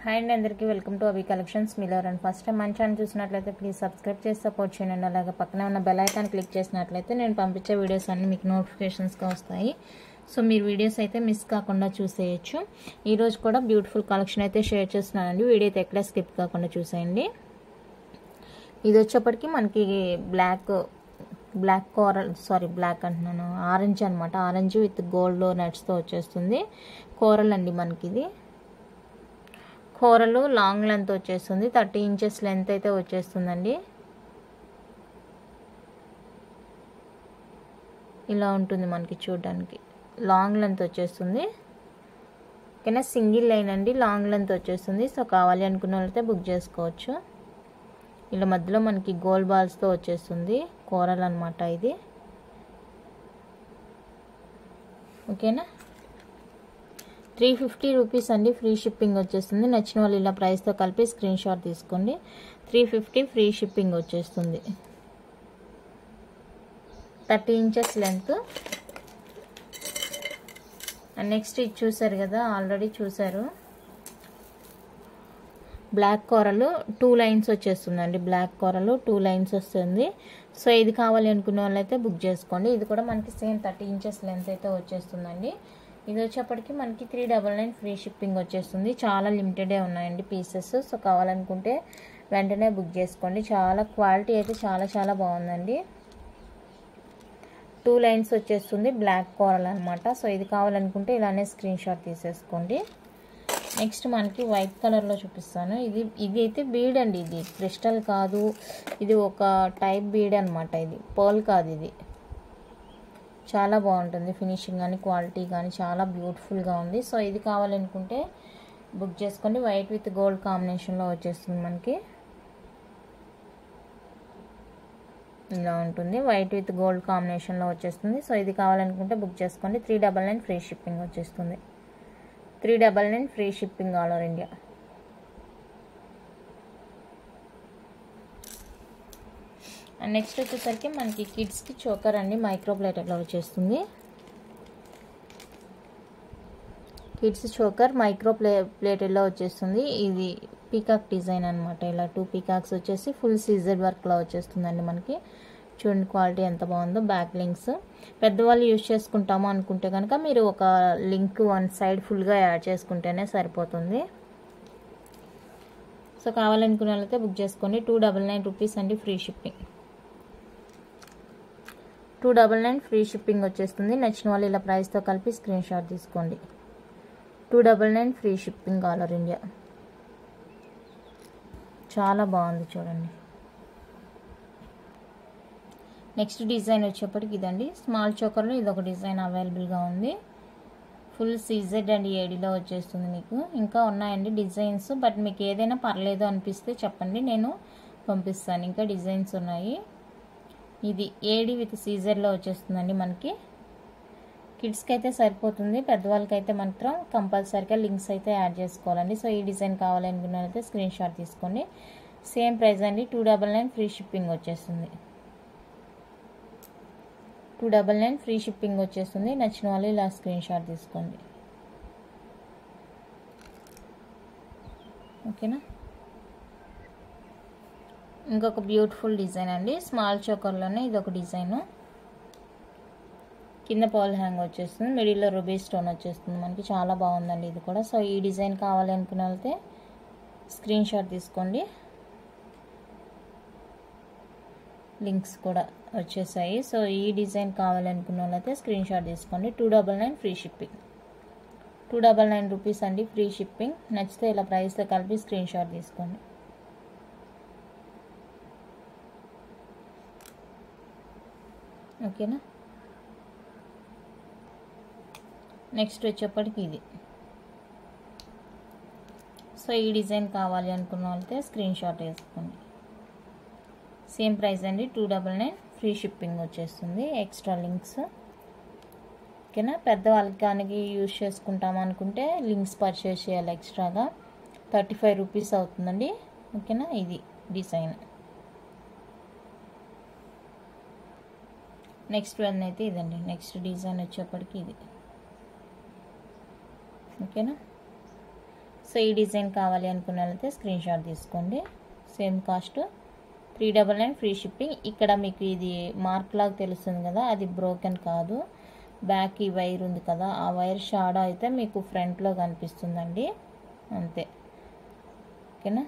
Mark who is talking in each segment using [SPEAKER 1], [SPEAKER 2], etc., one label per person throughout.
[SPEAKER 1] Hi అండి, అందరికీ welcome to అవి కలెక్షన్స్. మీలో అండ్ ఫస్ట్ టైం మన ఛానల్ చూసినట్లయితే ప్లీజ్ సబ్స్క్రైబ్ చేసి సపోర్ట్ చేయండి. అలాగే పక్కనే ఉన్న బెల్ ఐకాన్ క్లిక్ చేసినట్లయితే నేను పంపించే వీడియోస్ అన్నీ మీకు నోటిఫికేషన్స్గా వస్తాయి. సో మీరు వీడియోస్ అయితే మిస్ కాకుండా చూసేయచ్చు. ఈరోజు కూడా బ్యూటిఫుల్ కలెక్షన్ అయితే షేర్ చేస్తున్నానండి. వీడియో అయితే ఎక్కడ స్కిప్ కాకుండా చూసేయండి. ఇది వచ్చేప్పటికి మనకి బ్లాక్ కోరల్ బ్లాక్ అంటున్నాను, ఆరెంజ్ అనమాట. ఆరెంజ్ విత్ గోల్డ్ నట్స్తో వచ్చేస్తుంది. కోరల్ అండి మనకి ఇది. కూరలు లాంగ్ లెంత్ వచ్చేస్తుంది, 30 ఇంచెస్ లెంత్ అయితే వచ్చేస్తుందండి. ఇలా ఉంటుంది మనకి చూడడానికి. లాంగ్ లెంత్ వచ్చేస్తుంది. ఓకేనా, సింగిల్ లైన్ అండి, లాంగ్ లెంత్ వచ్చేస్తుంది. సో కావాలి అనుకున్న వాళ్ళైతే బుక్ చేసుకోవచ్చు. ఇలా మధ్యలో మనకి గోల్డ్ బాల్స్తో వచ్చేస్తుంది కూరలు అనమాట ఇది. ఓకేనా, 350 రూపీస్ అండి, ఫ్రీ షిప్పింగ్ వచ్చేస్తుంది. నచ్చిన వాళ్ళు ఇలా ప్రైస్తో కలిపి స్క్రీన్ షాట్ తీసుకోండి. 350 ఫ్రీ షిప్పింగ్ వచ్చేస్తుంది. 30 ఇంచెస్ లెంత్. అండ్ నెక్స్ట్ ఇది చూసారు కదా, ఆల్రెడీ చూసారు. బ్లాక్ కూరలు 2 లైన్స్ వచ్చేస్తుందండి. బ్లాక్ కూరలు 2 లైన్స్ వస్తుంది. సో ఇది కావాలి అనుకున్న వాళ్ళైతే బుక్ చేసుకోండి. ఇది కూడా మనకి సేమ్ 30 ఇంచెస్ లెంత్ అయితే వచ్చేస్తుందండి. ఇది వచ్చేప్పటికి మనకి 399 ఫ్రీ షిప్పింగ్ వచ్చేస్తుంది. చాలా లిమిటెడే ఉన్నాయండి పీసెస్. సో కావాలనుకుంటే వెంటనే బుక్ చేసుకోండి. చాలా క్వాలిటీ అయితే చాలా బాగుందండి. 2 లైన్స్ వచ్చేస్తుంది, బ్లాక్ కోరల్ అనమాట. సో ఇది కావాలనుకుంటే ఇలానే స్క్రీన్ షాట్ తీసేసుకోండి. నెక్స్ట్ మనకి వైట్ కలర్లో చూపిస్తాను. ఇది అయితే బీడ్ అండి. ఇది క్రిస్టల్ కాదు, ఇది ఒక టైప్ బీడ్ అనమాట. ఇది పర్ల్ కాదు. ఇది చాలా బాగుంటుంది, ఫినిషింగ్ కానీ క్వాలిటీ కానీ చాలా బ్యూటిఫుల్గా ఉంది. సో ఇది కావాలనుకుంటే బుక్ చేసుకోండి. వైట్ విత్ గోల్డ్ కాంబినేషన్లో వచ్చేస్తుంది మనకి. ఇలా ఉంటుంది, వైట్ విత్ గోల్డ్ కాంబినేషన్లో వచ్చేస్తుంది. సో ఇది కావాలనుకుంటే బుక్ చేసుకోండి. 399 ఫ్రీ షిప్పింగ్ వచ్చేస్తుంది. 399 free shipping all over India. And next వచ్చేసరికి మనకి కిడ్స్కి చోకర్ అండి, మైక్రో ప్లేటర్లో వచ్చేస్తుంది. కిడ్స్ చోకర్ మైక్రో ప్లేటర్లో వచ్చేస్తుంది. ఇది పీకాక్ డిజైన్ అనమాట. ఇలా 2 పీకాక్స్ వచ్చేసి ఫుల్ సీజర్ వర్క్లో వచ్చేస్తుందండి మనకి. చూడండి క్వాలిటీ ఎంత బాగుందో. బ్యాక్ లింక్స్ పెద్దవాళ్ళు యూజ్ చేసుకుంటాము అనుకుంటే కనుక మీరు ఒక లింక్ వన్ సైడ్ ఫుల్గా యాడ్ చేసుకుంటేనే సరిపోతుంది. సో కావాలనుకున్న వాళ్ళైతే బుక్ చేసుకోండి. 299 రూపీస్ అండి, ఫ్రీ షిప్పింగ్. 299 ఫ్రీ షిప్పింగ్ వచ్చేస్తుంది. నచ్చిన వాళ్ళు ఇలా ప్రైస్తో కలిపి స్క్రీన్ షాట్ తీసుకోండి. 299 free shipping all over India. చాలా బాగుంది చూడండి. నెక్స్ట్ డిజైన్ వచ్చేప్పటికి ఇదండి. స్మాల్ చోకర్లో ఇది ఒక డిజైన్ అవైలబుల్గా ఉంది. ఫుల్ సీజెడ్ అండ్ ఏడీలో వచ్చేస్తుంది మీకు. ఇంకా ఉన్నాయండి డిజైన్స్, బట్ మీకు ఏదైనా పర్లేదు అనిపిస్తే చెప్పండి, నేను పంపిస్తాను. ఇంకా డిజైన్స్ ఉన్నాయి. ఇది ఏడీ విత్ సీజర్లో వచ్చేస్తుందండి మనకి. కిడ్స్కి అయితే సరిపోతుంది, పెద్దవాళ్ళకైతే మాత్రం కంపల్సరీగా లింక్స్ అయితే యాడ్ చేసుకోవాలండి. సో ఈ డిజైన్ కావాలనుకున్నట్లయితే స్క్రీన్ షాట్ తీసుకోండి. సేమ్ ప్రైస్ అండి, 299 ఫ్రీ షిప్పింగ్ వచ్చేస్తుంది. 299 ఫ్రీ షిప్పింగ్ వచ్చేస్తుంది. నచ్చిన వాళ్ళు ఇలా స్క్రీన్ షాట్ తీసుకోండి. ఓకేనా, ఇంకొక బ్యూటిఫుల్ డిజైన్ అండి. స్మాల్ చోకర్లోనే ఇది ఒక డిజైను. కింద పాల్ హ్యాంగ్ వచ్చేస్తుంది, మిడిల్లో రూబీ స్టోన్ వచ్చేస్తుంది మనకి. చాలా బాగుందండి ఇది కూడా. సో ఈ డిజైన్ కావాలి అనుకున్న వాళ్ళైతే స్క్రీన్ షాట్ తీసుకోండి. లింక్స్ కూడా వచ్చేసాయి. సో ఈ డిజైన్ కావాలనుకున్న వాళ్ళైతే స్క్రీన్ షాట్ తీసుకోండి. 299 ఫ్రీ షిప్పింగ్. 299 రూపీస్ అండి, ఫ్రీ షిప్పింగ్. నచ్చితే ఇలా ప్రైస్తో కలిపి స్క్రీన్ షాట్ తీసుకోండి. ఓకేనా, నెక్స్ట్ వచ్చేప్పటికి ఇది. సో ఈ డిజైన్ కావాలి అనుకున్న వాళ్ళైతే స్క్రీన్ షాట్ వేసుకోండి. సేమ్ ప్రైస్ అండి, 299 ఫ్రీ షిప్పింగ్ వచ్చేస్తుంది. Extra links. ఓకేనా, పెద్దవాళ్ళకి కానీ యూజ్ చేసుకుంటాం అనుకుంటే లింక్స్ పర్చేస్ చేయాలి ఎక్స్ట్రాగా. 35 రూపీస్ అవుతుందండి. ఓకేనా, ఇది డిజైన్. నెక్స్ట్ వన్ అయితే ఇదండి. నెక్స్ట్ డిజైన్ వచ్చేప్పటికి ఇది. ఓకేనా, సో ఈ డిజైన్ కావాలి అనుకున్న వాళ్ళైతే స్క్రీన్ షాట్ తీసుకోండి. Same cost 399 free shipping. ఇక్కడ మీకు ఇది మార్క్ లాగా తెలుస్తుంది కదా, అది బ్రోకెన్ కాదు. బ్యాక్ ఈ వైర్ ఉంది కదా, ఆ వైర్ షాడో అయితే మీకు ఫ్రంట్లో కనిపిస్తుందండి, అంతే. ఓకేనా.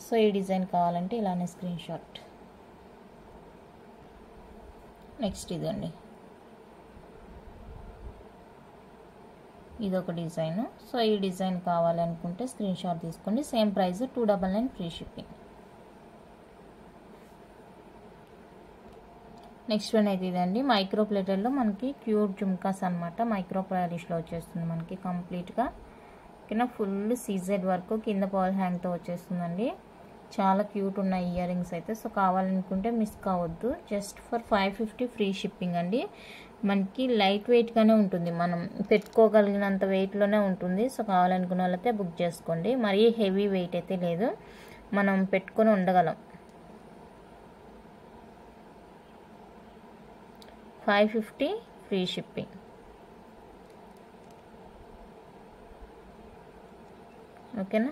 [SPEAKER 1] సో ఈ డిజైన్ కావాలంటే ఇలానే స్క్రీన్ షాట్. నెక్స్ట్ ఇదండి, ఇదొక డిజైన్. సో ఈ డిజైన్ కావాలనుకుంటే స్క్రీన్ షాట్ తీసుకోండి. Same price 299 free shipping. Next one అయితే ఇదండి, మైక్రో ప్లేటర్లో మనకి క్యూట్ జుమ్కాస్ అనమాట. మైక్రో పాలిష్లో వచ్చేస్తుంది మనకి కంప్లీట్గా. ఓకేనా. ఫుల్ సీజెడ్ వర్క్, కింద పాల్ హ్యాంగ్తో వచ్చేస్తుందండి. చాలా క్యూట్ ఉన్నాయి ఇయర్ రింగ్స్ అయితే. సో కావాలనుకుంటే మిస్ కావద్దు. జస్ట్ ఫర్ 550 ఫ్రీ షిప్పింగ్ అండి. మనకి లైట్ వెయిట్గానే ఉంటుంది, మనం పెట్టుకోగలిగినంత వెయిట్లోనే ఉంటుంది. సో కావాలనుకున్న వాళ్ళైతే బుక్ చేసుకోండి. మరీ హెవీ వెయిట్ అయితే లేదు, మనం పెట్టుకొని ఉండగలం. 550 ఫ్రీ షిప్పింగ్. ఓకేనా.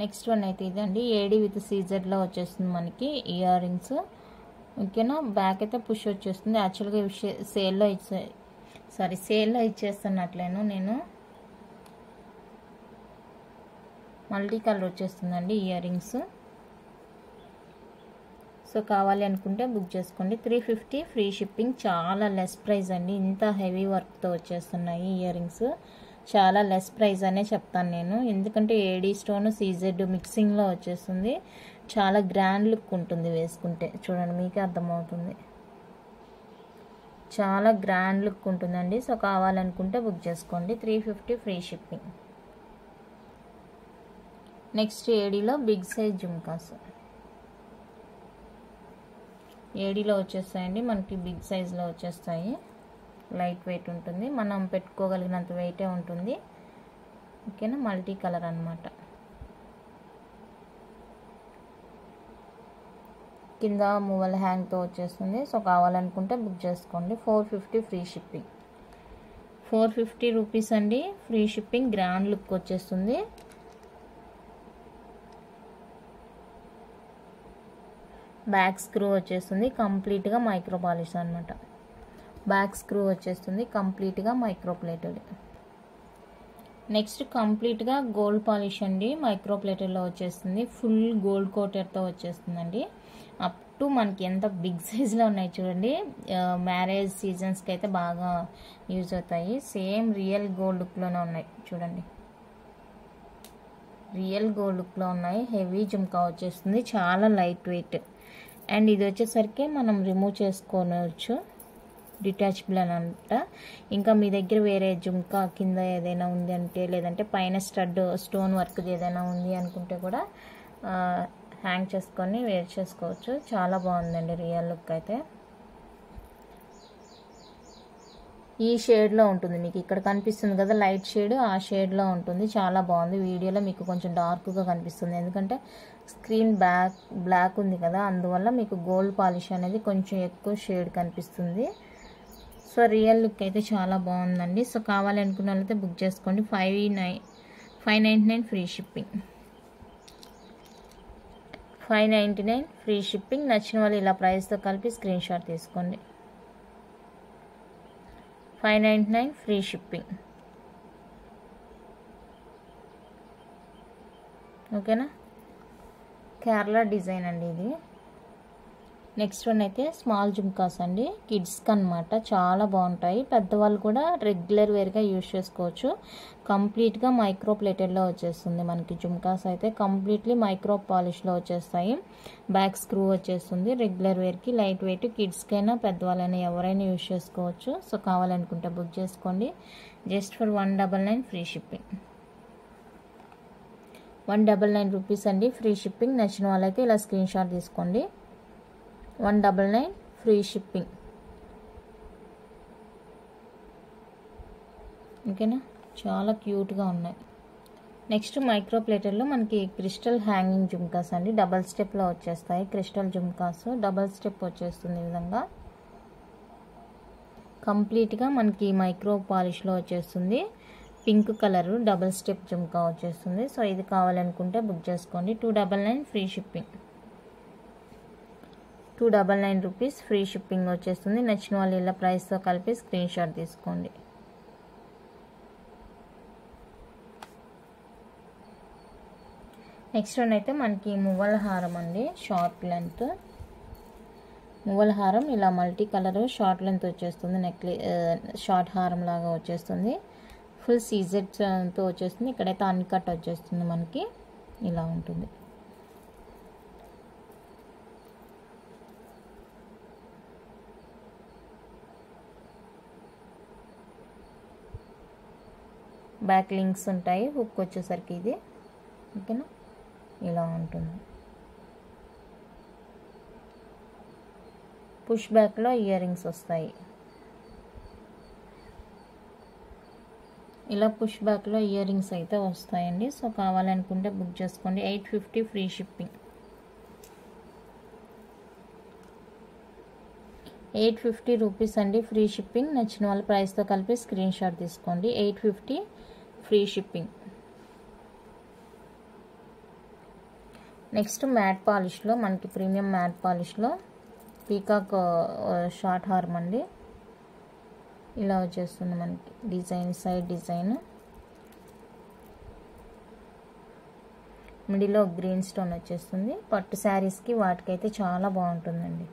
[SPEAKER 1] నెక్స్ట్ వన్ అయితే ఇదండి, ఏడీ విత్ సీజెడ్లో వచ్చేస్తుంది మనకి ఇయర్ రింగ్స్. ఓకేనా. బ్యాక్ అయితే పుష్ వచ్చేస్తుంది. యాక్చువల్గా సేల్లో ఇచ్చేస్తున్నట్లేను నేను. మల్టీ కలర్ వచ్చేస్తుందండి ఇయర్ రింగ్స్. సో కావాలి అనుకుంటే బుక్ చేసుకోండి. 350 ఫ్రీ షిప్పింగ్. చాలా లెస్ ప్రైస్ అండి, ఇంత హెవీ వర్క్తో వచ్చేస్తున్నాయి ఇయర్ రింగ్స్. చాలా లెస్ ప్రైస్ అనే చెప్తాను నేను, ఎందుకంటే ఏడీ స్టోన్ సీజెడ్ మిక్సింగ్లో వచ్చేస్తుంది. చాలా గ్రాండ్ లుక్ ఉంటుంది వేసుకుంటే, చూడండి మీకే అర్థమవుతుంది. చాలా గ్రాండ్ లుక్ ఉంటుందండి. సో కావాలనుకుంటే బుక్ చేసుకోండి. 350 ఫ్రీ షిప్పింగ్. నెక్స్ట్ ఏడీలో బిగ్ సైజ్ జుమ్కాస్. ఏడీలో వచ్చేస్తాయండి మనకి, బిగ్ సైజ్లో వచ్చేస్తాయి. లైట్ వెయిట్ ఉంటుంది, మనం పెట్టుకోగలిగినంత వెయిటే ఉంటుంది. ఓకేనా. మల్టీ కలర్ అనమాట. కింద మూవల్ హ్యాంగ్తో వచ్చేస్తుంది. సో కావాలనుకుంటే బుక్ చేసుకోండి. 450 ఫ్రీ షిప్పింగ్. 450 రూపీస్ అండి ఫ్రీ షిప్పింగ్. గ్రాండ్ లుక్ వచ్చేస్తుంది. బ్యాక్ స్క్రూ వచ్చేస్తుంది కంప్లీట్గా మైక్రో పాలిష్ అనమాట. బ్యాక్ స్క్రూ వచ్చేస్తుంది కంప్లీట్గా మైక్రో ప్లేటెడ్. నెక్స్ట్ కంప్లీట్గా గోల్డ్ పాలిష్ అండి, మైక్రో ప్లేటెడ్లో వచ్చేస్తుంది. ఫుల్ గోల్డ్ కోటెడ్తో వచ్చేస్తుందండి. అప్ టు మనకి ఎంత బిగ్ సైజ్లో ఉన్నాయి చూడండి. మ్యారేజ్ సీజన్స్కి అయితే బాగా యూజ్ అవుతాయి. సేమ్ రియల్ గోల్డ్ లుక్లోనే ఉన్నాయి చూడండి. రియల్ గోల్డ్ లుక్లో ఉన్నాయి. హెవీ జుమ్కా వచ్చేస్తుంది, చాలా లైట్ వెయిట్. అండ్ ఇది వచ్చేసరికి మనం రిమూవ్ చేసుకోవచ్చు, డిటాచబుల్ అని అంట. ఇంకా మీ దగ్గర వేరే జుమ్కా కింద ఏదైనా ఉంది అంటే, లేదంటే పైన స్టోన్ వర్క్ ఏదైనా ఉంది అనుకుంటే కూడా హ్యాంగ్ చేసుకొని వేర్ చేసుకోవచ్చు. చాలా బాగుందండి రియల్ లుక్ అయితే. ఈ షేడ్లో ఉంటుంది మీకు, ఇక్కడ కనిపిస్తుంది కదా లైట్ షేడ్, ఆ షేడ్లో ఉంటుంది. చాలా బాగుంది. వీడియోలో మీకు కొంచెం డార్క్గా కనిపిస్తుంది, ఎందుకంటే స్క్రీన్ బ్లాక్ ఉంది కదా, అందువల్ల మీకు గోల్డ్ పాలిష్ అనేది కొంచెం ఎక్కువ షేడ్ కనిపిస్తుంది. సో రియల్ లుక్ అయితే చాలా బాగుందండి. సో కావాలనుకున్న వాళ్ళైతే బుక్ చేసుకోండి. 599 ఫ్రీ షిప్పింగ్. 599 free shipping. నచ్చిన వాళ్ళు ఇలా ప్రైస్తో కలిపి స్క్రీన్ షాట్ తీసుకోండి. 599 ఫ్రీ షిప్పింగ్. ఓకేనా. కేరళ డిజైన్ అండి ఇది. నెక్స్ట్ వన్ అయితే స్మాల్ జుమ్కాస్ అండి, కిడ్స్కి అనమాట. చాలా బాగుంటాయి, పెద్దవాళ్ళు కూడా రెగ్యులర్ వేర్గా యూజ్ చేసుకోవచ్చు. కంప్లీట్గా మైక్రో ప్లేటెడ్లో వచ్చేస్తుంది మనకి జుమ్కాస్ అయితే. కంప్లీట్లీ మైక్రో పాలిష్లో వచ్చేస్తాయి. బ్యాక్ స్క్రూ వచ్చేస్తుంది. రెగ్యులర్ వేర్కి లైట్ వెయిట్, కిడ్స్కైనా పెద్దవాళ్ళైనా ఎవరైనా యూజ్ చేసుకోవచ్చు. సో కావాలనుకుంటే బుక్ చేసుకోండి. Just for 199 free shipping. 199 rupees అండి ఫ్రీ షిప్పింగ్. నచ్చిన వాళ్ళైతే ఇలా స్క్రీన్ షాట్ తీసుకోండి. 199 ఫ్రీ షిప్పింగ్. ఓకేనా. చాలా క్యూట్గా ఉన్నాయి. నెక్స్ట్ మైక్రో ప్లేటర్లో మనకి క్రిస్టల్ హ్యాంగింగ్ జుమ్కాస్ అండి, డబల్ స్టెప్లో వచ్చేస్తాయి. క్రిస్టల్ జుమ్కాస్ డబల్ స్టెప్ వచ్చేస్తుంది ఈ విధంగా. కంప్లీట్గా మనకి మైక్రో పాలిష్లో వచ్చేస్తుంది. Pink colour double step jhumka వచ్చేస్తుంది. సో ఇది కావాలనుకుంటే బుక్ చేసుకోండి. 299 free shipping. 299 rupees free shipping వచ్చేస్తుంది. నచ్చిన వాళ్ళు ఇలా ప్రైస్తో కలిపి స్క్రీన్ షాట్ తీసుకోండి. నెక్స్ట్ వన్ అయితే మనకి మువ్వల హారం అండి, షార్ట్ లెంత్ మువ్వల హారం. ఇలా మల్టీ కలర్ షార్ట్ లెంత్ వచ్చేస్తుంది. షార్ట్ హారం లాగా వచ్చేస్తుంది. ఫుల్ సీజెడ్తో వచ్చేస్తుంది. ఇక్కడైతే అన్కట్ వచ్చేస్తుంది. మనకి ఇలా ఉంటుంది. బ్యాక్ లింక్స్ ఉంటాయి. హుక్ వచ్చేసరికి ఇది ఓకేనా, ఇలా ఉంటుంది. పుష్ బ్యాక్లో ఇయర్ రింగ్స్ వస్తాయి. ఇలా పుష్ బ్యాక్లో ఇయర్ రింగ్స్ అయితే వస్తాయండి. సో కావాలనుకుంటే బుక్ చేసుకోండి. 850 ఫ్రీ షిప్పింగ్. 850 రూపీస్ అండి ఫ్రీ షిప్పింగ్. నచ్చిన వాళ్ళ ప్రైస్తో కలిపి స్క్రీన్ షాట్ తీసుకోండి. 850 ఫ్రీ షిప్పింగ్. నెక్స్ట్ మ్యాట్ పాలిష్లో మనకి ప్రీమియం మ్యాట్ పాలిష్లో పీకాక్ షార్ట్ హార్మ్ అండి. ఇలా వచ్చేస్తుంది మనకి డిజైన్, సైడ్ డిజైన్, మిడిల్లో గ్రీన్ స్టోన్ వచ్చేస్తుంది. పట్టు శారీస్కి వాటికైతే చాలా బాగుంటుందండి.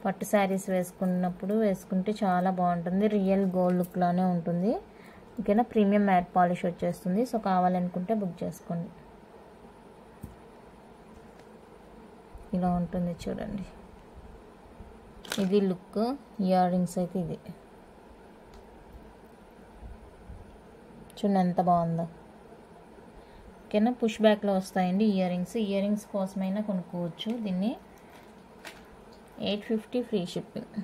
[SPEAKER 1] పట్టు శారీస్ వేసుకుంటే చాలా బాగుంటుంది. రియల్ గోల్డ్ లుక్ లానే ఉంటుంది ఓకేనా. ప్రీమియం మ్యాట్ పాలిష్ వచ్చేస్తుంది. సో కావాలనుకుంటే బుక్ చేసుకోండి. ఇలా ఉంటుంది చూడండి. ఇది లుక్. ఇయర్ రింగ్స్ అయితే ఇది చూడండి ఎంత బాగుందో ఓకేనా. పుష్ బ్యాక్లో వస్తాయండి ఇయర్ రింగ్స్. ఇయర్ రింగ్స్ కోసమైనా కొనుక్కోవచ్చు దీన్ని. 850 ఫ్రీ షిప్పింగ్.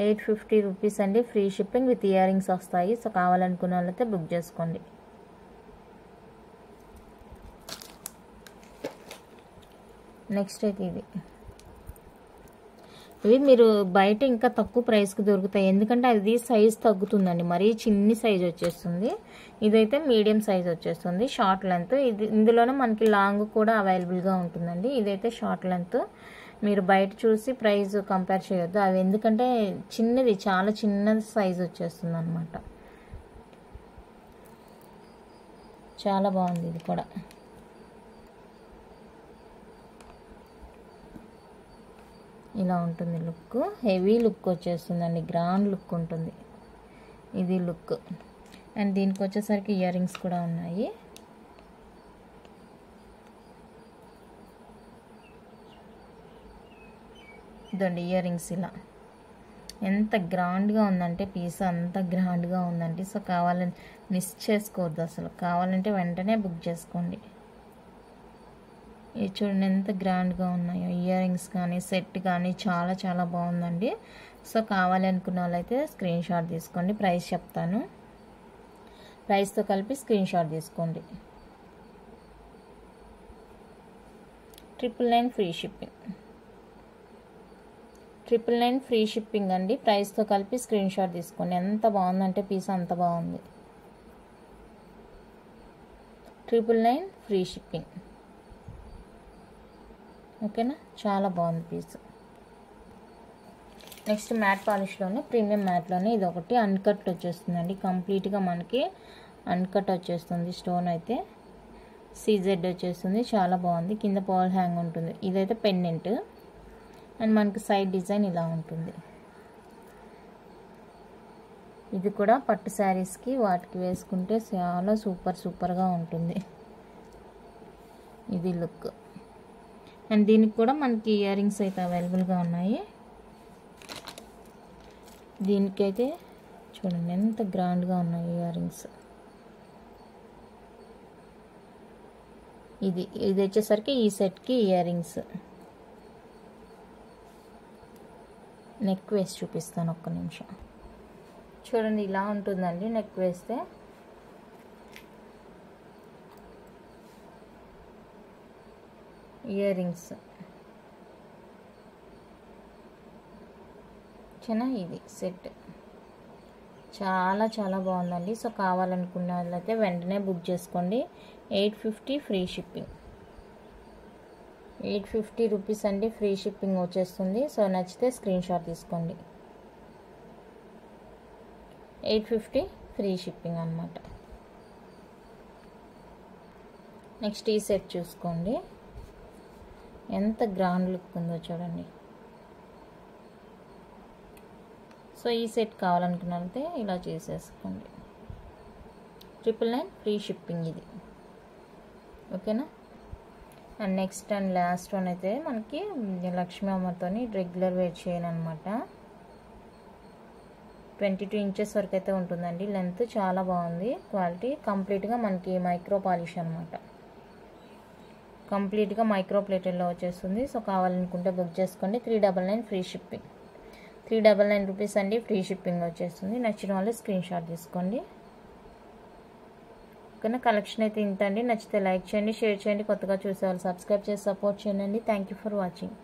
[SPEAKER 1] 850 రూపీస్ అండి free shipping with ear rings వస్తాయి. సో కావాలనుకున్న వాళ్ళైతే బుక్ చేసుకోండి. నెక్స్ట్ అయితే ఇవి మీరు బయట ఇంకా తక్కువ ప్రైస్కి దొరుకుతాయి. ఎందుకంటే అది సైజ్ తగ్గుతుందండి. మరీ చిన్ని సైజ్ వచ్చేస్తుంది. ఇదైతే మీడియం సైజ్ వచ్చేస్తుంది. Short length. ఇందులోనే మనకి లాంగ్ కూడా అవైలబుల్గా ఉంటుందండి. ఇదైతే షార్ట్ లెంత్. మీరు బయట చూసి ప్రైస్ కంపేర్ చేయొద్దు. అవి ఎందుకంటే చిన్నది, చాలా చిన్న సైజ్ వచ్చేస్తుంది అనమాట. చాలా బాగుంది ఇది కూడా. ఇలా ఉంటుంది లుక్. హెవీ లుక్ వచ్చేస్తుందండి. గ్రాండ్ లుక్ ఉంటుంది ఇది లుక్. అండ్ దీనికి వచ్చేసరికి ఇయర్ రింగ్స్ కూడా ఉన్నాయి. ఇదండి ఇయర్ రింగ్స్. ఇలా ఎంత గ్రాండ్గా ఉందంటే పీస్ అంత గ్రాండ్గా ఉందండి. సో కావాలని మిస్ చేసుకోవద్దు అసలు. కావాలంటే వెంటనే బుక్ చేసుకోండి. ఇది చూడండి ఎంత గ్రాండ్గా ఉన్నాయో. ఇయర్ రింగ్స్ కానీ సెట్ కానీ చాలా చాలా బాగుందండి. సో కావాలి అనుకున్న వాళ్ళైతే స్క్రీన్ షాట్ తీసుకోండి. ప్రైస్ చెప్తాను. ప్రైస్తో కలిపి స్క్రీన్ షాట్ తీసుకోండి. 999 ఫ్రీ షిప్పింగ్. 999 ఫ్రీ షిప్పింగ్ అండి. ప్రైస్తో కలిపి స్క్రీన్ షాట్ తీసుకోండి. ఎంత బాగుందంటే పీస్ అంత బాగుంది. 999 ఫ్రీ షిప్పింగ్ ఓకేనా. చాలా బాగుంది పీస్. నెక్స్ట్ మ్యాట్ పాలిష్లోనే ప్రీమియం మ్యాట్లోనే ఇది ఒకటి అన్కట్ వచ్చేస్తుందండి. కంప్లీట్గా మనకి అన్కట్ వచ్చేస్తుంది. స్టోన్ అయితే సీజెడ్ వచ్చేస్తుంది. చాలా బాగుంది. కింద పాల్ హ్యాంగ్ ఉంటుంది. ఇదైతే పెండెంట్. అండ్ మనకి సైడ్ డిజైన్ ఇలా ఉంటుంది. ఇది కూడా పట్టు శారీస్కి వాటికి వేసుకుంటే చాలా సూపర్గా ఉంటుంది. ఇది లుక్. అండ్ దీనికి కూడా మనకి ఇయర్ రింగ్స్ అయితే అవైలబుల్గా ఉన్నాయి. దీనికైతే చూడండి ఎంత గ్రాండ్గా ఉన్నాయి ఇయర్ రింగ్స్. ఇది వచ్చేసరికి ఈ సెట్కి ఇయర్ రింగ్స్. నెక్ వేసి చూపిస్తాను ఒక్క నిమిషం. చూడండి ఇలా ఉంటుందండి నెక్ వేస్తే. ఇయర్ రింగ్స్ ఓకేనా, ఇది సెట్ చాలా చాలా బాగుందండి. సో కావాలనుకున్న వాళ్ళైతే వెంటనే బుక్ చేసుకోండి. 850 ఫ్రీ షిప్పింగ్, 850 రూపీస్ అండి ఫ్రీ షిప్పింగ్ వచ్చేస్తుంది. సో నచ్చితే స్క్రీన్ షాట్ తీసుకోండి. 850 ఫ్రీ షిప్పింగ్ అన్నమాట. నెక్స్ట్ ఈ సెట్ చూసుకోండి, ఎంత గ్రాండ్ లుక్ ఉందో చూడండి. సో ఈ సెట్ కావాలనుకున్నట్లయితే ఇలా చేసేసుకోండి. 999 ఫ్రీ షిప్పింగ్ ఇది, ఓకేనా. And next and last one అయితే మనకి లక్ష్మీ అమ్మతోని రెగ్యులర్ వేర్ చేయను అనమాట. 22 ఇంచెస్ వరకు అయితే ఉంటుందండి లెంత్. చాలా బాగుంది క్వాలిటీ. కంప్లీట్గా మనకి మైక్రో పాలిష్ అనమాట, కంప్లీట్గా మైక్రో ప్లేటెడ్లో వచ్చేస్తుంది. సో కావాలనుకుంటే బుక్ చేసుకోండి. 399 ఫ్రీ షిప్పింగ్, 399 రూపీస్ అండి ఫ్రీ షిప్పింగ్ వచ్చేస్తుంది. నచ్చిన వాళ్ళు స్క్రీన్ షాట్ తీసుకోండి. ఓకేనా, కలెక్షన్ అయితే ఇంత అండి. నచ్చితే లైక్ చేయండి, షేర్ చేయండి. కొత్తగా చూసేవాళ్ళు సబ్స్క్రైబ్ చేసి సపోర్ట్ చేయండి. Thank you for watching.